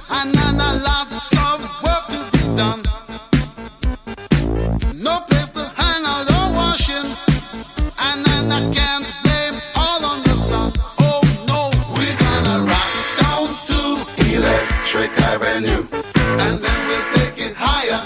and then lots of work to be done. No place to hang out or washing, and then I can't blame all on the sun. Oh no, we're gonna rock down to Electric Avenue, and then we'll take it higher.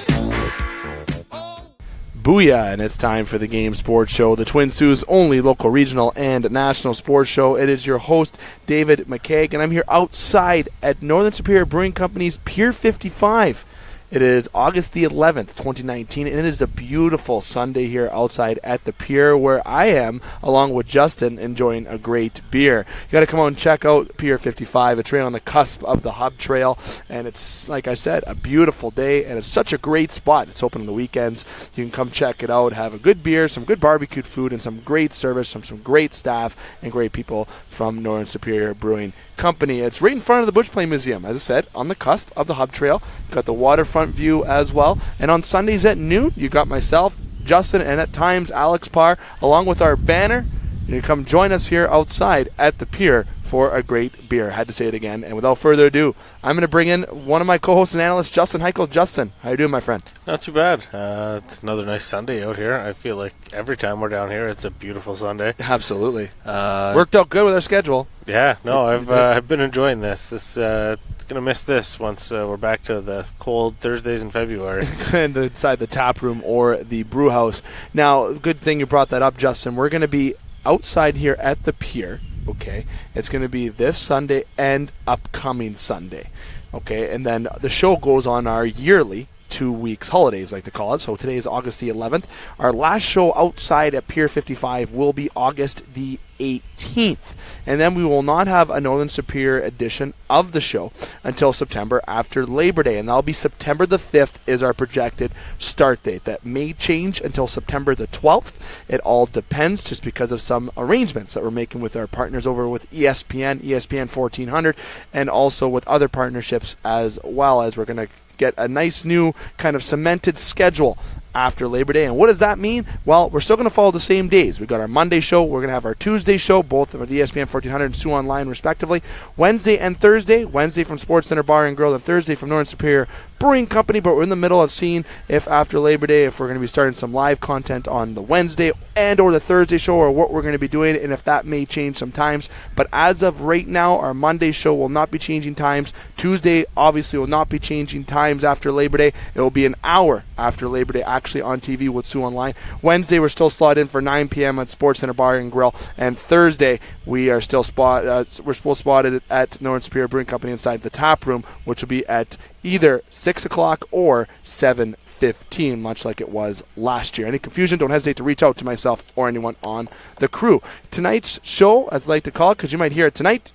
Booyah, and it's time for the Game Sports Show, the Twin Sault's only local, regional, and national sports show. It is your host, David McCaig, and I'm here outside at Northern Superior Brewing Company's Pier 55. It is August the 11th, 2019, and it is a beautiful Sunday here outside at the Pier, where I am, along with Justin, enjoying a great beer. You got to come out and check out Pier 55, a trail on the cusp of the Hub Trail, and it's, like I said, a beautiful day, and it's such a great spot. It's open on the weekends. You can come check it out, have a good beer, some good barbecued food, and some great service from some great staff and great people from Northern Superior Brewing Company. It's right in front of the Bushplane Museum, as I said, on the cusp of the Hub Trail. You've got the waterfront view as well, and on Sundays at noon you got myself, Justin, and at times Alex Parr, along with our banner. You can come join us here outside at the Pier for a great beer. I had to say it again, and without further ado, I'm going to bring in one of my co-hosts and analysts, Justin Hykel. Justin, how you doing, my friend? Not too bad. It's another nice Sunday out here. I feel like every time we're down here, it's a beautiful Sunday. Absolutely. Worked out good with our schedule. Yeah, no, I've been enjoying this. Gonna miss this once we're back to the cold Thursdays in February. And inside the tap room or the brew house. Now, good thing you brought that up, Justin. We're going to be outside here at the Pier. Okay, it's going to be this Sunday and upcoming Sunday. Okay, and then the show goes on our yearly 2 weeks holidays, like to call it. So today is August the 11th. Our last show outside at Pier 55 will be August the 18th. And then we will not have a Northern Superior edition of the show until September after Labor Day. And that'll be September the 5th is our projected start date. That may change until September the 12th. It all depends just because of some arrangements that we're making with our partners over with ESPN 1400, and also with other partnerships as well, as we're going to get a nice new kind of cemented schedule after Labor Day. And what does that mean? Well, we're still going to follow the same days. We've got our Monday show. We're going to have our Tuesday show, both of the ESPN 1400 and Sault Online, respectively. Wednesday and Thursday. Wednesday from Sportscenter Bar and Grill, and Thursday from Northern Superior Brewing Company. But we're in the middle of seeing if after Labor Day, if we're going to be starting some live content on the Wednesday and or the Thursday show, or what we're going to be doing, and if that may change sometimes. But as of right now, our Monday show will not be changing times. Tuesday obviously will not be changing times after Labor Day. It will be an hour after Labor Day actually on TV with Sault Online. Wednesday we're still slotted in for 9 p.m. at SportsCenter Bar and Grill, and Thursday we are still spotted at Northern Superior Brewing Company inside the tap room, which will be at either 6 o'clock or 7:15, much like it was last year. Any confusion, don't hesitate to reach out to myself or anyone on the crew. Tonight's show, as I like to call it, because you might hear it tonight,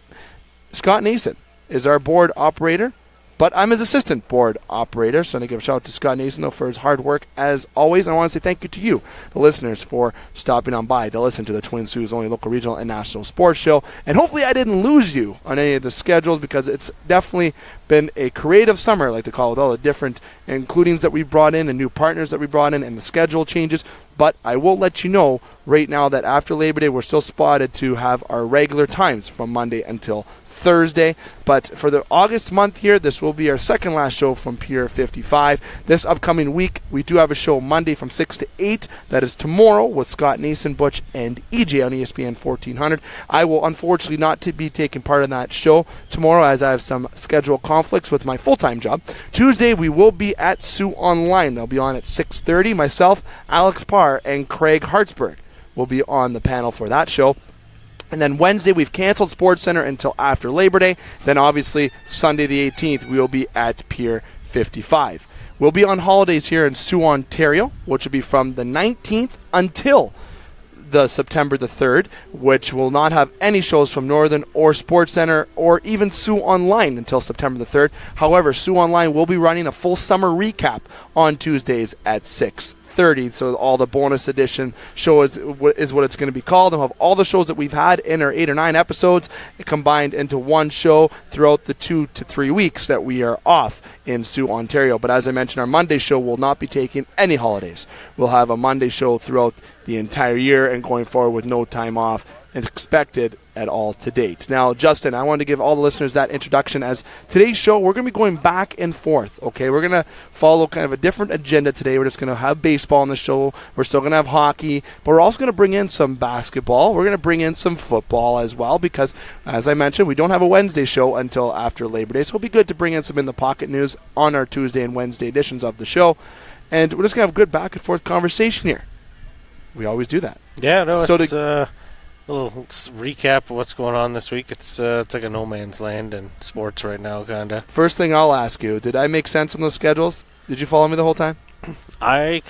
Scott Nason is our board operator, but I'm his assistant board operator, so I'm going to give a shout out to Scott Nason, though, for his hard work as always. And I want to say thank you to you, the listeners, for stopping on by to listen to the Twin Sault's only local, regional, and national sports show. And hopefully I didn't lose you on any of the schedules, because it's definitely been a creative summer, I like to call it, with all the different includings that we brought in and new partners that we brought in and the schedule changes. But I will let you know right now that after Labor Day, we're still spotted to have our regular times from Monday until Thursday. But for the August month here, this will be our second last show from Pier 55. This upcoming week, we do have a show Monday from 6 to 8. That is tomorrow with Scott Nason, Butch, and EJ on ESPN 1400. I will unfortunately not be taking part in that show tomorrow, as I have some schedule conflicts with my full-time job. Tuesday, we will be at Sault Online. They'll be on at 6:30. Myself, Alex Parr, and Craig Hartsburg will be on the panel for that show. And then Wednesday, we've canceled SportsCenter until after Labor Day. Then obviously, Sunday the 18th, we will be at Pier 55. We'll be on holidays here in Sault, Ontario, which will be from the 19th until the September the 3rd, which will not have any shows from Northern or SportsCenter or even Sault Online until September the 3rd. However, Sault Online will be running a full summer recap on Tuesdays at 6:30. So all the bonus edition show is what it's going to be called. They'll have all the shows that we've had in our 8 or 9 episodes combined into one show throughout the 2 to 3 weeks that we are off in Sault, Ontario. But as I mentioned, our Monday show will not be taking any holidays. We'll have a Monday show throughout the entire year and going forward with no time off expected at all to date. Now, Justin, I wanted to give all the listeners that introduction, as today's show, we're going to be going back and forth, okay? We're going to follow kind of a different agenda today. We're just going to have baseball on the show. We're still going to have hockey, but we're also going to bring in some basketball. We're going to bring in some football as well because, as I mentioned, we don't have a Wednesday show until after Labor Day, so it'll be good to bring in some in the pocket news on our Tuesday and Wednesday editions of the show, and we're just going to have a good back and forth conversation here. We always do that. Yeah, no, So it's a little recap of what's going on this week. It's like a no man's land in sports right now, kind of. First thing I'll ask you, did I make sense on those schedules? Did you follow me the whole time? I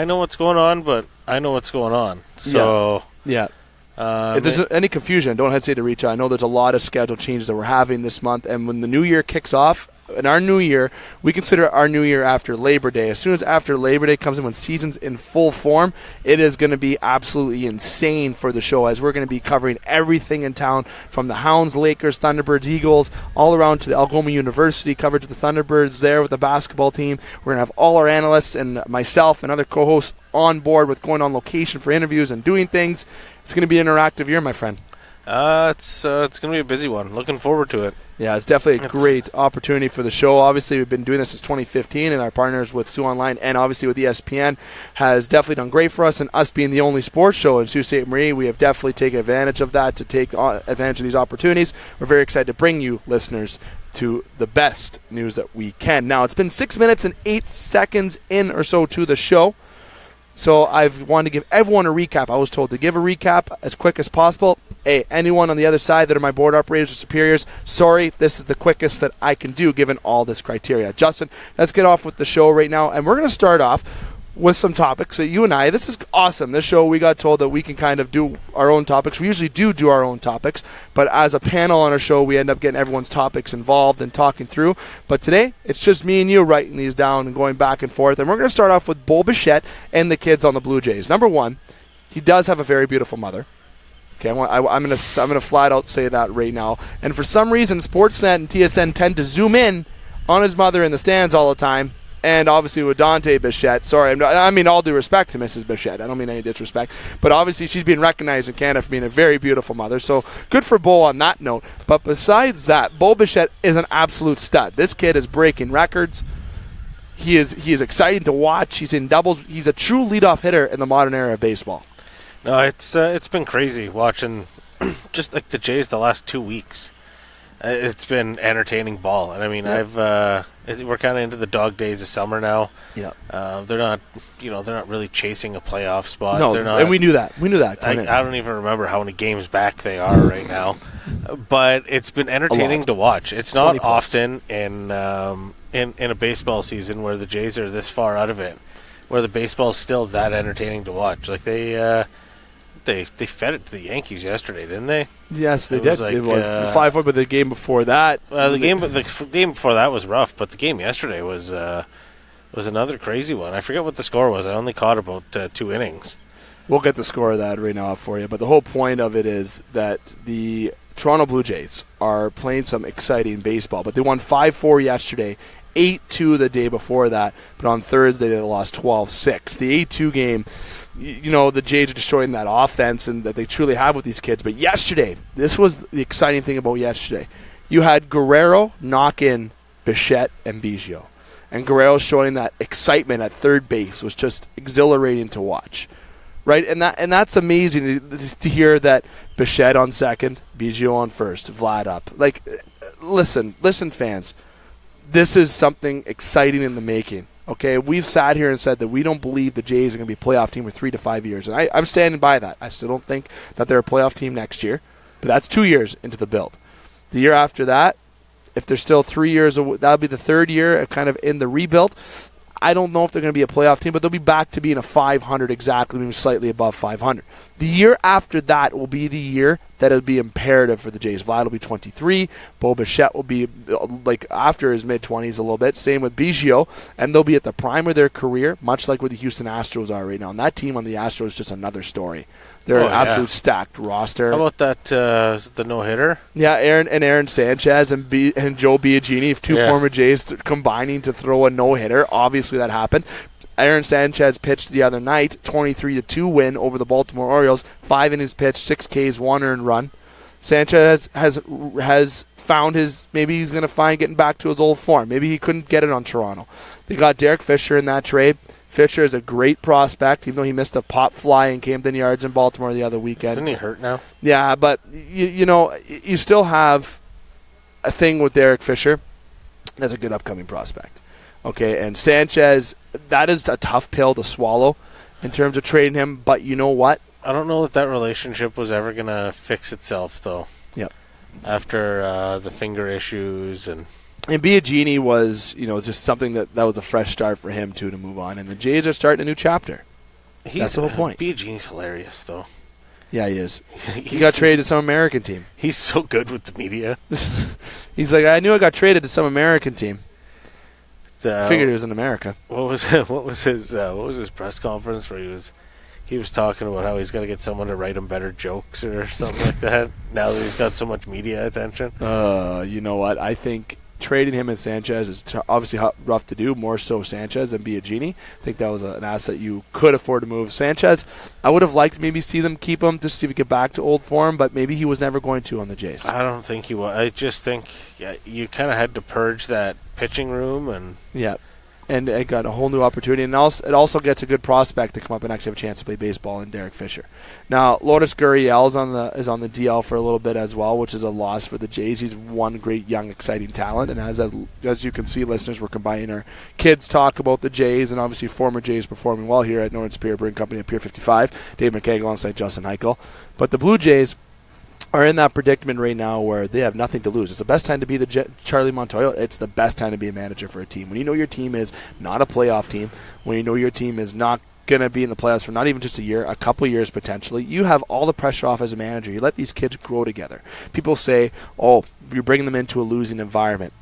know what's going on, but I know what's going on. So yeah. If there's any confusion, don't hesitate to reach out. I know there's a lot of schedule changes that we're having this month, and when the new year kicks off, in our new year, we consider our new year after Labor Day. As soon as after Labor Day comes in, when season's in full form, it is going to be absolutely insane for the show, as we're going to be covering everything in town, from the Hounds, Lakers, Thunderbirds, Eagles, all around to the Algoma University coverage of the Thunderbirds there with the basketball team. We're going to have all our analysts and myself and other co-hosts on board with going on location for interviews and doing things. It's going to be an interactive year, my friend. It's going to be a busy one. Looking forward to it. Yeah, it's definitely a great opportunity for the show. Obviously, we've been doing this since 2015, and our partners with Sioux Online and obviously with ESPN has definitely done great for us. And us being the only sports show in Sault Ste. Marie, we have definitely taken advantage of that to take advantage of these opportunities. We're very excited to bring you, listeners, to the best news that we can. Now, it's been 6 minutes and 8 seconds in or so to the show. So I've wanted to give everyone a recap. I was told to give a recap as quick as possible. Hey, anyone on the other side that are my board operators or superiors, sorry, this is the quickest that I can do given all this criteria. Justin, let's get off with the show right now. And we're going to start off with some topics that you and I, this is awesome. This show, we got told that we can kind of do our own topics. We usually do our own topics, but as a panel on our show, we end up getting everyone's topics involved and talking through. But today, it's just me and you writing these down and going back and forth. And we're going to start off with Bo Bichette and the kids on the Blue Jays. Number one, he does have a very beautiful mother. Okay, I'm gonna flat out say that right now. And for some reason, Sportsnet and TSN tend to zoom in on his mother in the stands all the time. And obviously with Dante Bichette, sorry, I mean all due respect to Mrs. Bichette. I don't mean any disrespect. But obviously she's being recognized in Canada for being a very beautiful mother. So good for Bo on that note. But besides that, Bo Bichette is an absolute stud. This kid is breaking records. He is exciting to watch. He's in doubles. He's a true leadoff hitter in the modern era of baseball. No, it's been crazy watching just like the Jays the last 2 weeks. It's been entertaining ball, and I mean, yep. We're kind of into the dog days of summer now. Yeah, they're not really chasing a playoff spot. No, they're not, and we knew that. I don't even remember how many games back they are right now, but it's been entertaining to watch. It's not often in a baseball season where the Jays are this far out of it, where the baseball is still that entertaining to watch. Like they fed it to the Yankees yesterday, didn't they? Yes, they did. Like, they won 5-4, but the game before that. The game before that was rough, but the game yesterday was another crazy one. I forget what the score was. I only caught about 2 innings. We'll get the score of that right now for you. But the whole point of it is that the Toronto Blue Jays are playing some exciting baseball. But they won 5-4 yesterday, 8-2 the day before that. But on Thursday, they lost 12-6. The 8-2 game, the Jays are destroying that offense and that they truly have with these kids. But yesterday, this was the exciting thing about yesterday. You had Guerrero knock in Bichette and Biggio. And Guerrero showing that excitement at third base was just exhilarating to watch. Right? And that's amazing to hear that Bichette on second, Biggio on first, Vlad up. Like, listen, fans. This is something exciting in the making. Okay, we've sat here and said that we don't believe the Jays are going to be a playoff team for 3 to 5 years, and I'm standing by that. I still don't think that they're a playoff team next year, but that's 2 years into the build. The year after that, if they're still 3 years, that'll be the third year kind of in the rebuild. I don't know if they're going to be a playoff team, but they'll be back to being a 500 exactly, maybe slightly above 500. The year after that will be the year that it'll be imperative for the Jays. Vlad will be 23. Bo Bichette will be like after his mid-20s a little bit. Same with Biggio. And they'll be at the prime of their career, much like what the Houston Astros are right now. And that team on the Astros is just another story. They're an absolute stacked roster. How about that, the no-hitter? Yeah, Aaron Sanchez and Joe Biagini, two former Jays combining to throw a no-hitter. Obviously that happened. Aaron Sanchez pitched the other night, 23-2 win over the Baltimore Orioles. 5 innings pitched, 6 Ks, 1 earned run. Sanchez has found maybe he's going to find getting back to his old form. Maybe he couldn't get it on Toronto. They got Derek Fisher in that trade. Fisher is a great prospect, even though he missed a pop fly in Camden Yards in Baltimore the other weekend. Isn't he hurt now? Yeah, but you still have a thing with Derek Fisher. That's a good upcoming prospect. Okay, and Sanchez, that is a tough pill to swallow in terms of trading him, but you know what? I don't know that relationship was ever going to fix itself, though. Yep. After the finger issues and Biagini was, just something that was a fresh start for him, too, to move on. And the Jays are starting a new chapter. That's the whole point. Biagini's hilarious, though. Yeah, he is. He got traded to some American team. He's so good with the media. He's like, I knew I got traded to some American team. Figured it was in America. What was his press conference where he was talking about how he's got to get someone to write him better jokes or something like that now that he's got so much media attention? You know what? I think trading him and Sanchez is obviously rough to do, more so Sanchez than Biagini. I think that was an asset you could afford to move. Sanchez, I would have liked to maybe see them keep him just to see if he could get back to old form, but maybe he was never going to on the Jays. I don't think he was. I just think you kind of had to purge that pitching room. And it got a whole new opportunity. And it also gets a good prospect to come up and actually have a chance to play baseball in Derek Fisher. Now, Lourdes Gurriel is on the DL for a little bit as well, which is a loss for the Jays. He's one great, young, exciting talent. And as you can see, listeners, we're combining our kids talk about the Jays and obviously former Jays performing well here at Northern Superior Brewing Company at Pier 55. Dave McCaig alongside Justin Hykel. But the Blue Jays are in that predicament right now where they have nothing to lose. It's the best time to be Charlie Montoyo. It's the best time to be a manager for a team. When you know your team is not a playoff team, when you know your team is not going to be in the playoffs for not even just a year, a couple years potentially, you have all the pressure off as a manager. You let these kids grow together. People say, oh, you're bringing them into a losing environment.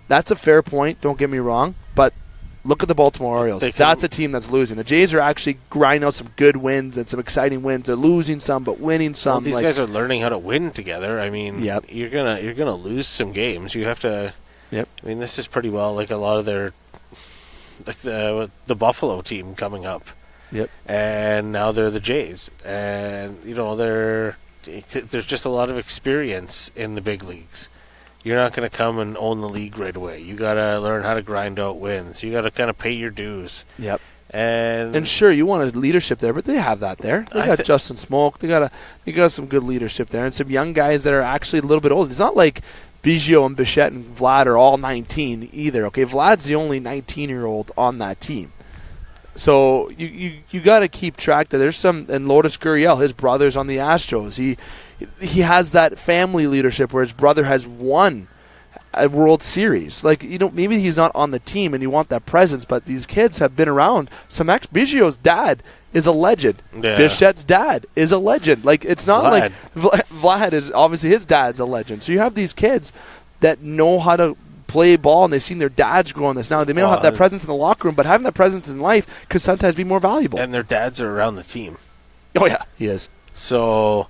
That's a fair point, don't get me wrong, but look at the Baltimore Orioles. That's a team that's losing. The Jays are actually grinding out some good wins and some exciting wins. They're losing some, but winning some. Well, these guys are learning how to win together. I mean, you're gonna lose some games. You have to. Yep. I mean, this is pretty well like a lot of their, like the Buffalo team coming up. Yep. And now they're the Jays, and there's just a lot of experience in the big leagues. You're not going to come and own the league right away. You got to learn how to grind out wins. You got to kind of pay your dues. Yep. And sure, you want a leadership there, but they have that there. They got Justin Smoke. They got some good leadership there, and some young guys that are actually a little bit old. It's not like Biggio and Bichette and Vlad are all 19 either. Okay, Vlad's the only 19-year-old on that team. So you got to keep track that there's some, and Lourdes Gurriel, his brother's on the Astros. He has that family leadership where his brother has won a World Series. Like, maybe he's not on the team and you want that presence, but these kids have been around. Biggio's dad is a legend. Yeah. Bichette's dad is a legend. Like, it's not like Vlad is, obviously his dad's a legend. So you have these kids that know how to play ball, and they've seen their dads grow on this. Now, they may not have that presence in the locker room, but having that presence in life could sometimes be more valuable. And their dads are around the team. Oh, yeah, he is. So,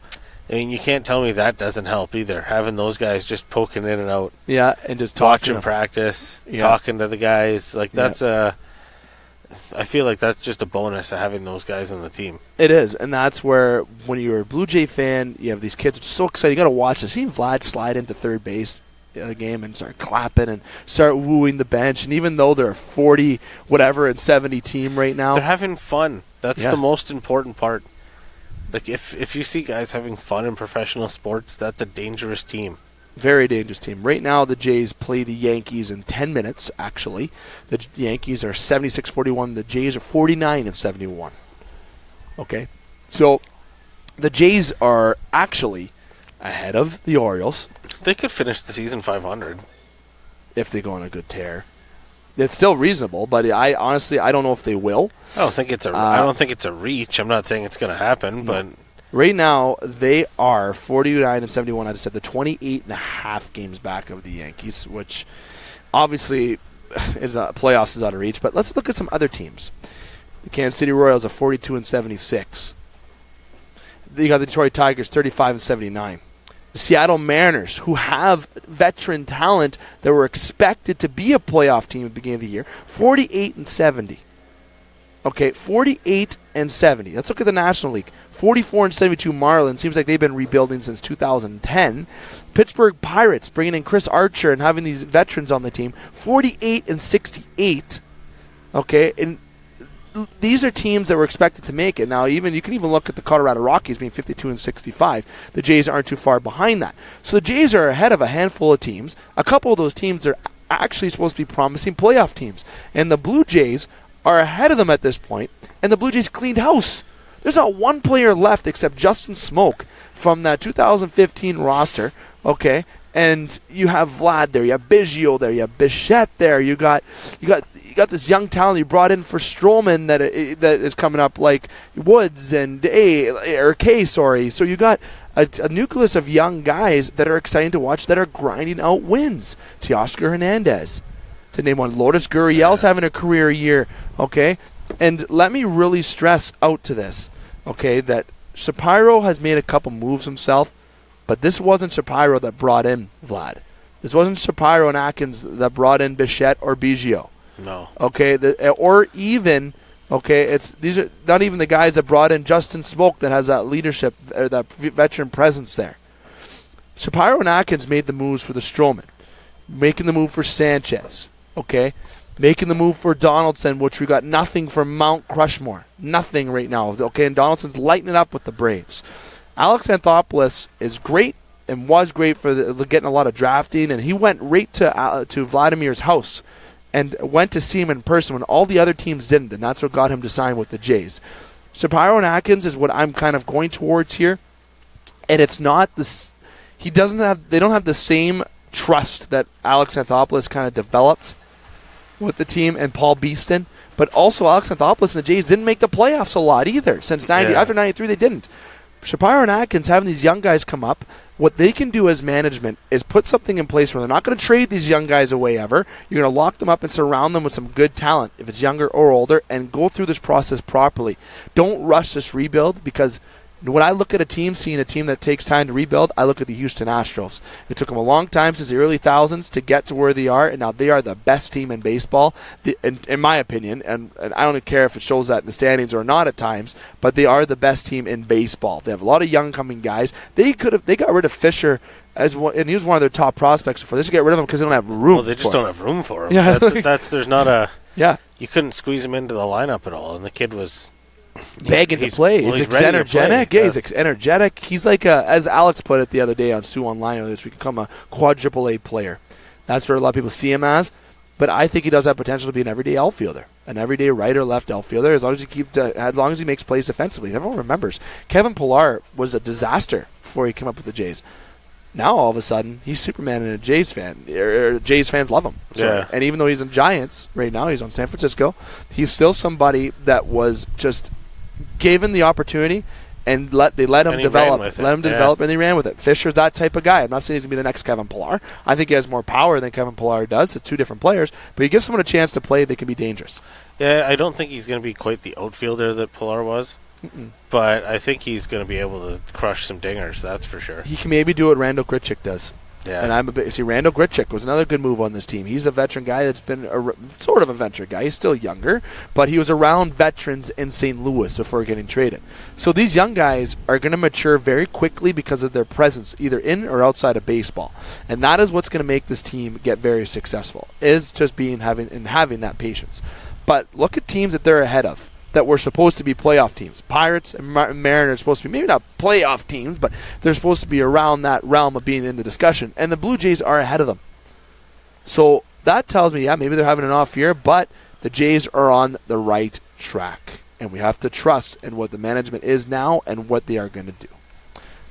I mean, you can't tell me that doesn't help either. Having those guys just poking in and out. Yeah, and just watching practice, talking to the guys. Like, that's I feel like that's just a bonus of having those guys on the team. It is, and that's where, when you're a Blue Jay fan, you have these kids so excited. You got to watch this. See Vlad slide into third base the other game and start clapping and start wooing the bench. And even though they're 40 whatever and 70 team right now, they're having fun. That's the most important part. Like, if you see guys having fun in professional sports, that's a dangerous team. Very dangerous team. Right now, the Jays play the Yankees in 10 minutes, actually. The Yankees are 76-41. The Jays are 49-71. Okay? So, the Jays are actually ahead of the Orioles. They could finish the season 500. If they go on a good tear. It's still reasonable, but I don't know if they will. I don't think it's a reach. I'm not saying it's going to happen, but right now they are 49-71. I just said the 28.5 games back of the Yankees, which obviously playoffs is out of reach. But let's look at some other teams. The Kansas City Royals are 42-76. You got the Detroit Tigers 35-79. The Seattle Mariners, who have veteran talent that were expected to be a playoff team at the beginning of the year, 48-70. Okay, 48-70. Let's look at the National League. 44-72 Marlins. Seems like they've been rebuilding since 2010. Pittsburgh Pirates bringing in Chris Archer and having these veterans on the team. 48-68. Okay, and these are teams that were expected to make it. Now, you can even look at the Colorado Rockies being 52-65. The Jays aren't too far behind that. So the Jays are ahead of a handful of teams. A couple of those teams are actually supposed to be promising playoff teams. And the Blue Jays are ahead of them at this point, and the Blue Jays cleaned house. There's not one player left except Justin Smoke from that 2015 roster, okay? And you have Vlad there, you have Biggio there, you have Bichette there, you got this young talent you brought in for Stroman that is coming up, like Woods and K. So you got a nucleus of young guys that are exciting to watch, that are grinding out wins. Teoscar Hernandez, to name one. Lourdes Gurriel's having a career year, okay? And let me really stress out to this, okay, that Shapiro has made a couple moves himself, but this wasn't Shapiro that brought in Vlad. This wasn't Shapiro and Atkins that brought in Bichette or Biggio. No. Okay, or even, okay, these are not even the guys that brought in Justin Smoke that has that leadership, that veteran presence there. Shapiro and Atkins made the moves for the Stroman, making the move for Sanchez, okay, making the move for Donaldson, which we got nothing from Mount Crushmore. Nothing right now, okay, and Donaldson's lighting it up with the Braves. Alex Anthopoulos is great and was great for getting a lot of drafting, and he went right to Vladimir's house and went to see him in person when all the other teams didn't, and that's what got him to sign with the Jays. Shapiro and Atkins is what I'm kind of going towards here, and it's not this. They don't have the same trust that Alex Anthopoulos kind of developed with the team and Paul Beeston, but also Alex Anthopoulos and the Jays didn't make the playoffs a lot either. Since after 93, they didn't. Shapiro and Atkins having these young guys come up, what they can do as management is put something in place where they're not going to trade these young guys away ever. You're going to lock them up and surround them with some good talent, if it's younger or older, and go through this process properly. Don't rush this rebuild, because when I look at seeing a team that takes time to rebuild, I look at the Houston Astros. It took them a long time since the early thousands to get to where they are, and now they are the best team in baseball, in my opinion, and I don't care if it shows that in the standings or not at times, but they are the best team in baseball. They have a lot of young coming guys. They got rid of Fisher, and he was one of their top prospects before. They should get rid of him because they don't have room. Well, they just don't have room for him. Yeah. There's not a. Yeah. You couldn't squeeze him into the lineup at all, and the kid was begging to play. He's energetic. Yeah, he's energetic. He's like, as Alex put it the other day on Sioux Online earlier this week, become a quadruple A player. That's what a lot of people see him as. But I think he does have potential to be an everyday outfielder, an everyday right or left outfielder, as long as he makes plays defensively. Everyone remembers Kevin Pillar was a disaster before he came up with the Jays. Now all of a sudden he's Superman and a Jays fan. Jays fans love him. Yeah. And even though he's in Giants right now, he's on San Francisco. He's still somebody that was just given the opportunity, and they let him develop. And they ran with it. Fisher's that type of guy. I'm not saying he's going to be the next Kevin Pillar. I think he has more power than Kevin Pillar does. It's two different players. But you give someone a chance to play, they can be dangerous. Yeah, I don't think he's going to be quite the outfielder that Pillar was. But I think he's going to be able to crush some dingers, that's for sure. He can maybe do what Randall Grichuk does. Yeah. And Randall Grichuk was another good move on this team. He's a veteran guy that's been sort of a veteran guy. He's still younger, but he was around veterans in St. Louis before getting traded. So these young guys are going to mature very quickly because of their presence, either in or outside of baseball. And that is what's going to make this team get very successful, is just having that patience. But look at teams that they're ahead of, that were supposed to be playoff teams. Pirates and Mariners are supposed to be maybe not playoff teams, but they're supposed to be around that realm of being in the discussion. And the Blue Jays are ahead of them. So that tells me, maybe they're having an off year, but the Jays are on the right track. And we have to trust in what the management is now and what they are going to do.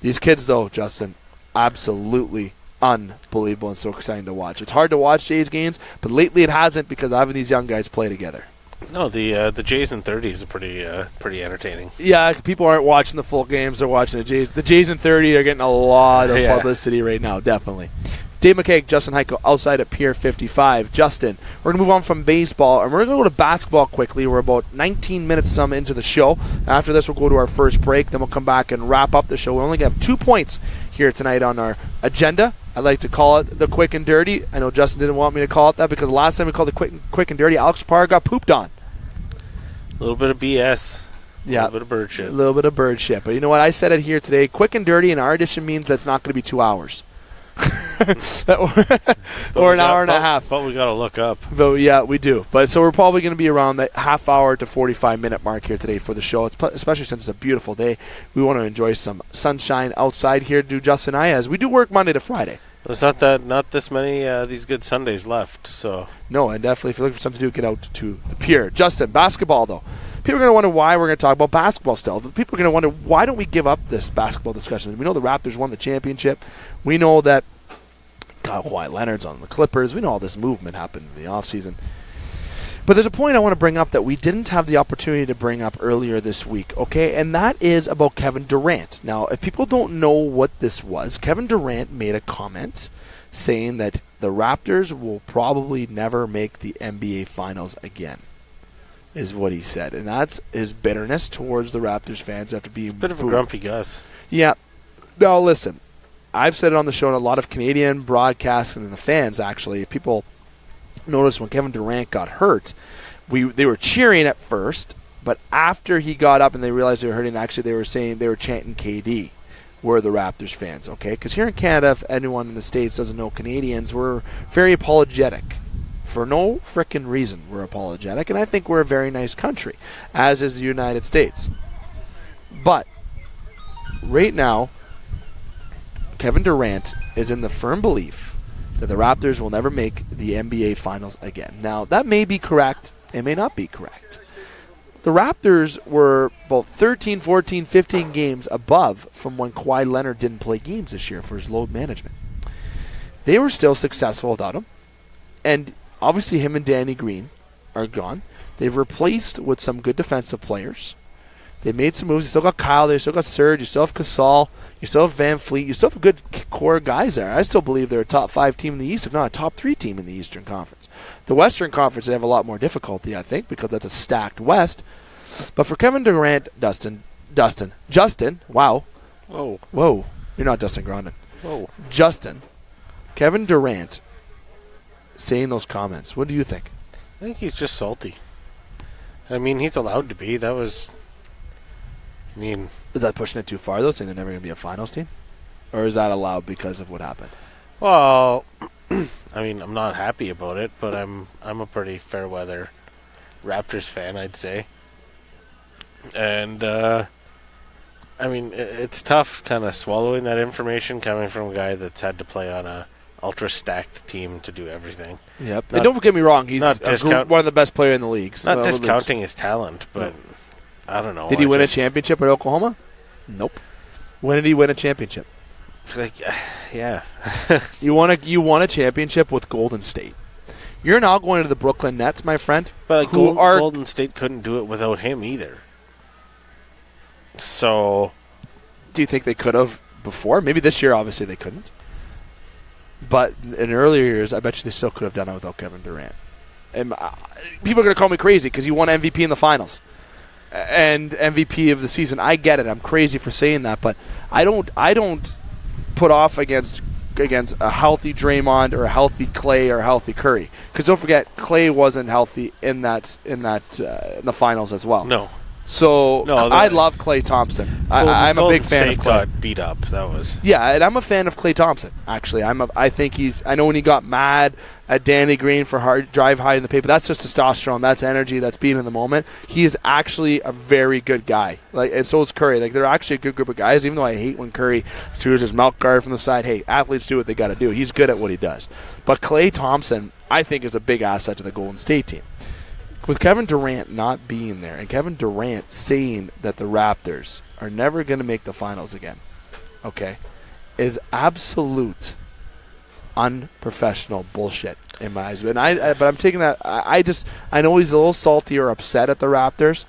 These kids, though, Justin, absolutely unbelievable and so exciting to watch. It's hard to watch Jays games, but lately it hasn't, because having these young guys play together. No, the Jays in 30 is pretty entertaining. Yeah, people aren't watching the full games; they're watching the Jays. The Jays in 30 are getting a lot of publicity right now, definitely. Dave McCaig, Justin Hykel, outside at Pier 55. Justin, we're going to move on from baseball, and we're going to go to basketball quickly. We're about 19 minutes into the show. After this, we'll go to our first break. Then we'll come back and wrap up the show. We're only going to have 2 points here tonight on our agenda. I like to call it the quick and dirty. I know Justin didn't want me to call it that, because the last time we called it quick and dirty, Alex Parr got pooped on. A little bit of BS. Yeah. A little bit of bird shit. A little bit of bird shit. But you know what? I said it here today. Quick and dirty in our edition means that's not going to be 2 hours. or an hour and a half. But we got to look up. But yeah, we do. But so we're probably going to be around the half hour to 45-minute mark here today for the show. Especially since it's a beautiful day. We want to enjoy some sunshine outside here, do Justin and I, as we do work Monday to Friday. There's not this many these good Sundays left. So no, and definitely if you're looking for something to do, get out to the Pier. Justin, basketball though. People are going to wonder why we're going to talk about basketball still. People are going to wonder why don't we give up this basketball discussion. We know the Raptors won the championship. We know that Kawhi Leonard's on the Clippers. We know all this movement happened in the offseason. But there's a point I want to bring up that we didn't have the opportunity to bring up earlier this week, okay? And that is about Kevin Durant. Now, if people don't know what this was, Kevin Durant made a comment saying that the Raptors will probably never make the NBA Finals again, is what he said. And that's his bitterness towards the Raptors fans after being a bit of a grumpy Gus. Yeah. Now, listen. I've said it on the show, and a lot of Canadian broadcasts and the fans, actually, if people noticed when Kevin Durant got hurt, they were cheering at first, but after he got up and they realized they were hurting, actually they were chanting KD, were the Raptors fans, okay? Because here in Canada, if anyone in the States doesn't know Canadians, we're very apologetic. For no frickin' reason, we're apologetic, and I think we're a very nice country, as is the United States. But right now, Kevin Durant is in the firm belief that the Raptors will never make the NBA Finals again. Now, that may be correct. It may not be correct. The Raptors were about 13, 14, 15 games above from when Kawhi Leonard didn't play games this year for his load management. They were still successful without him. And obviously him and Danny Green are gone. They've replaced with some good defensive players. They made some moves. You still got Kyle there. You still got Serge. You still have Gasol. You still have Van Fleet. You still have a good core guys there. I still believe they're a top 5 team in the East, if not a top 3 team in the Eastern Conference. The Western Conference, they have a lot more difficulty, I think, because that's a stacked West. But for Kevin Durant, Justin, wow. Whoa. You're not Dustin Grondin. Whoa. Justin, Kevin Durant saying those comments. What do you think? I think he's just salty. I mean, he's allowed to be. Is that pushing it too far, though, saying they're never going to be a finals team? Or is that allowed because of what happened? Well, I mean, I'm not happy about it, but I'm a pretty fair weather Raptors fan, I'd say. And, I mean, it's tough kind of swallowing that information coming from a guy that's had to play on a ultra-stacked team to do everything. Yep. And don't get me wrong, he's one of the best players in the league. Not discounting his talent, but I don't know. Did he win a championship at Oklahoma? Nope. When did he win a championship? Yeah. You won a championship with Golden State. You're now going to the Brooklyn Nets, my friend. But Golden State couldn't do it without him either. So, do you think they could have before? Maybe this year, obviously, they couldn't. But in earlier years, I bet you they still could have done it without Kevin Durant. And people are going to call me crazy because he won MVP in the finals and MVP of the season. I get it. I'm crazy for saying that, but I don't put off against a healthy Draymond or a healthy Clay or a healthy Curry. Because don't forget, Clay wasn't healthy in the finals as well. No. So I love Klay Thompson. I'm a big fan of Klay. Got beat up. That was and I'm a fan of Klay Thompson. Actually, I think I know when he got mad at Danny Green for hard drive high in the paper. That's just testosterone. That's energy. That's being in the moment. He is actually a very good guy. And so is Curry. They're actually a good group of guys. Even though I hate when Curry throws his mouth guard from the side. Hey, athletes do what they got to do. He's good at what he does. But Klay Thompson, I think, is a big asset to the Golden State team. With Kevin Durant not being there and Kevin Durant saying that the Raptors are never going to make the finals again, okay, is absolute unprofessional bullshit in my eyes. But I'm taking that. I know he's a little salty or upset at the Raptors,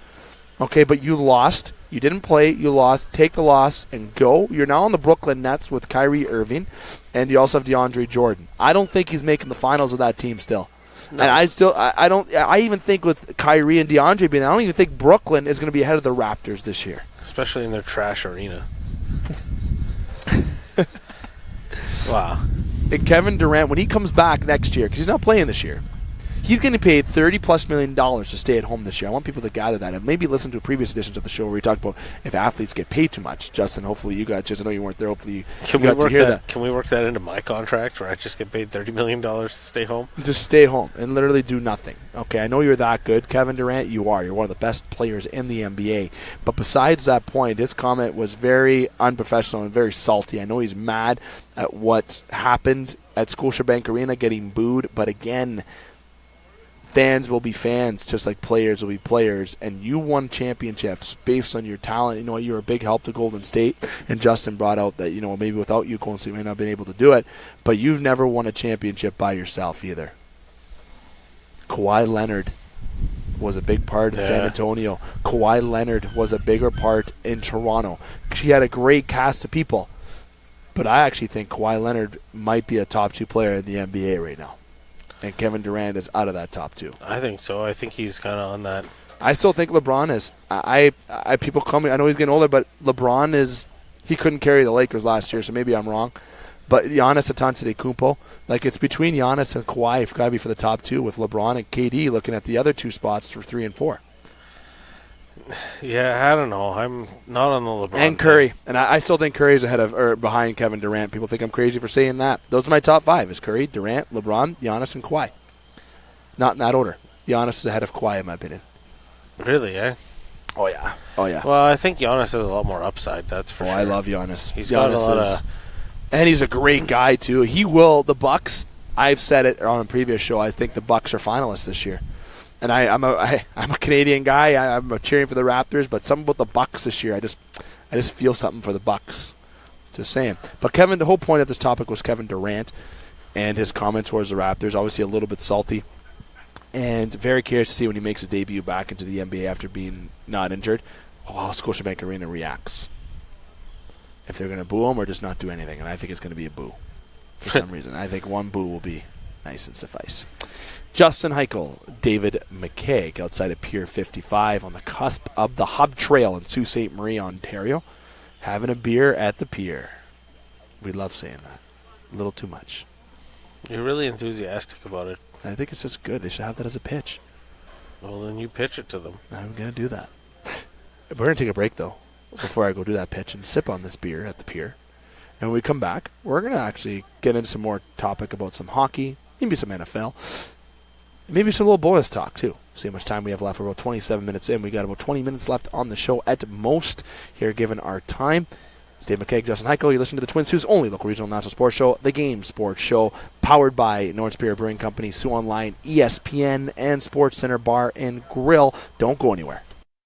okay, but you lost. You didn't play. You lost. Take the loss and go. You're now on the Brooklyn Nets with Kyrie Irving, and you also have DeAndre Jordan. I don't think he's making the finals with that team still. No. And I even think with Kyrie and DeAndre being there, I don't even think Brooklyn is going to be ahead of the Raptors this year. Especially in their trash arena. Wow. And Kevin Durant, when he comes back next year, because he's not playing this year, He's getting paid $30+ million to stay at home this year. I want people to gather that and maybe listen to previous editions of the show where we talked about if athletes get paid too much. Justin, hopefully you got, just I know you weren't there, hopefully you got to hear that. Can we work that into my contract where I just get paid $30 million to stay home? Just stay home and literally do nothing. Okay, I know you're that good. Kevin Durant, you are. You're one of the best players in the NBA. But besides that point, his comment was very unprofessional and very salty. I know he's mad at what happened at Scotiabank Arena, getting booed. But again, fans will be fans just like players will be players. And you won championships based on your talent. You know, you're a big help to Golden State. And Justin brought out that, you know, maybe without you, Golden State may not have been able to do it. But you've never won a championship by yourself either. Kawhi Leonard was a big part in San Antonio. Kawhi Leonard was a bigger part in Toronto. She had a great cast of people. But I actually think Kawhi Leonard might be a top 2 player in the NBA right now. And Kevin Durant is out of that top 2. I think so. I think he's kind of on that. I still think LeBron is. I people call me, I know he's getting older, but LeBron is, he couldn't carry the Lakers last year, so maybe I'm wrong. But Giannis Antetokounmpo, like it's between Giannis and Kawhi. It's got to be for the top 2 with LeBron and KD looking at the other 2 spots for 3 and 4. Yeah, I don't know. I'm not on the LeBron. And Curry. And I still think Curry's ahead of or behind Kevin Durant. People think I'm crazy for saying that. Those are my top 5. Is Curry, Durant, LeBron, Giannis, and Kawhi. Not in that order. Giannis is ahead of Kawhi in my opinion. Really, eh? Oh, yeah. Oh, yeah. Well, I think Giannis has a lot more upside, that's for sure. I love Giannis. He's got a lot of... And he's a great guy, too. He will, the Bucks, I've said it on a previous show, I think the Bucks are finalists this year. And I'm a Canadian guy. I'm cheering for the Raptors, but something about the Bucks this year, I just feel something for the Bucks. Just saying. But Kevin, the whole point of this topic was Kevin Durant and his comments towards the Raptors. Obviously a little bit salty, and very curious to see when he makes his debut back into the NBA after being not injured, how Scotiabank Arena reacts. If they're going to boo him or just not do anything, and I think it's going to be a boo for some reason. I think one boo will be nice and suffice. Justin Hykel, David McCaig outside of Pier 55 on the cusp of the Hub Trail in Sault Ste. Marie, Ontario, having a beer at the pier. We love saying that. A little too much. You're really enthusiastic about it. I think it's just good. They should have that as a pitch. Well, then you pitch it to them. I'm going to do that. We're going to take a break, though, before I go do that pitch and sip on this beer at the pier. And when we come back, we're going to actually get into some more topic about some hockey, maybe some NFL, maybe some little bonus talk, too. See how much time we have left. We're about 27 minutes in. We got about 20 minutes left on the show at most here, given our time. It's Dave McCaig, Justin Hykel. You listen to the Twin Sault's only local regional national sports show, The Game Sports Show, powered by North Pier Brewing Company, Sault Online, ESPN, and Sportscenter Bar and Grill. Don't go anywhere.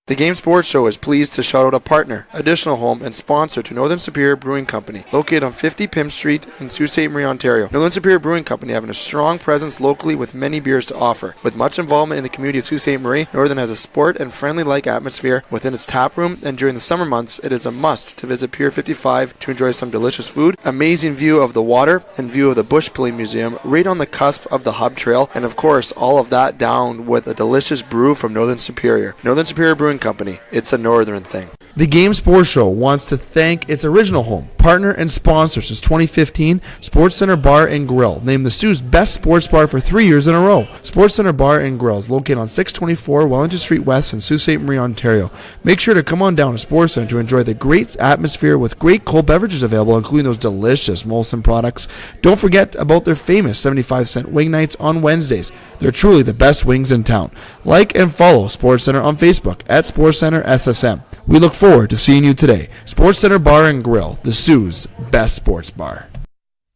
The Game Sports Show is pleased to shout out a partner, additional home, and sponsor to Northern Superior Brewing Company, located on 50 Pym Street in Sault Ste. Marie, Ontario. Northern Superior Brewing Company having a strong presence locally with many beers to offer. With much involvement in the community of Sault Ste. Marie, Northern has a sport and friendly-like atmosphere within its tap room, and during the summer months, it is a must to visit Pier 55 to enjoy some delicious food, amazing view of the water, and view of the Bush Pulling Museum right on the cusp of the Hub Trail, and of course, all of that down with a delicious brew from Northern Superior. Northern Superior Brewing Company. It's a northern thing. The Game Sports Show wants to thank its original home, partner, and sponsor since 2015, Sportscenter Bar and Grill, named the Sioux's best sports bar for 3 years in a row. Sportscenter Bar and Grill is located on 624 Wellington Street West in Sault Ste. Marie, Ontario. Make sure to come on down to Sportscenter to enjoy the great atmosphere with great cold beverages available, including those delicious Molson products. Don't forget about their famous 75-cent wing nights on Wednesdays. They're truly the best wings in town. Like and follow SportsCenter on Facebook at SportsCenter SSM. We look forward to seeing you today. SportsCenter Bar and Grill, the Sioux's best sports bar.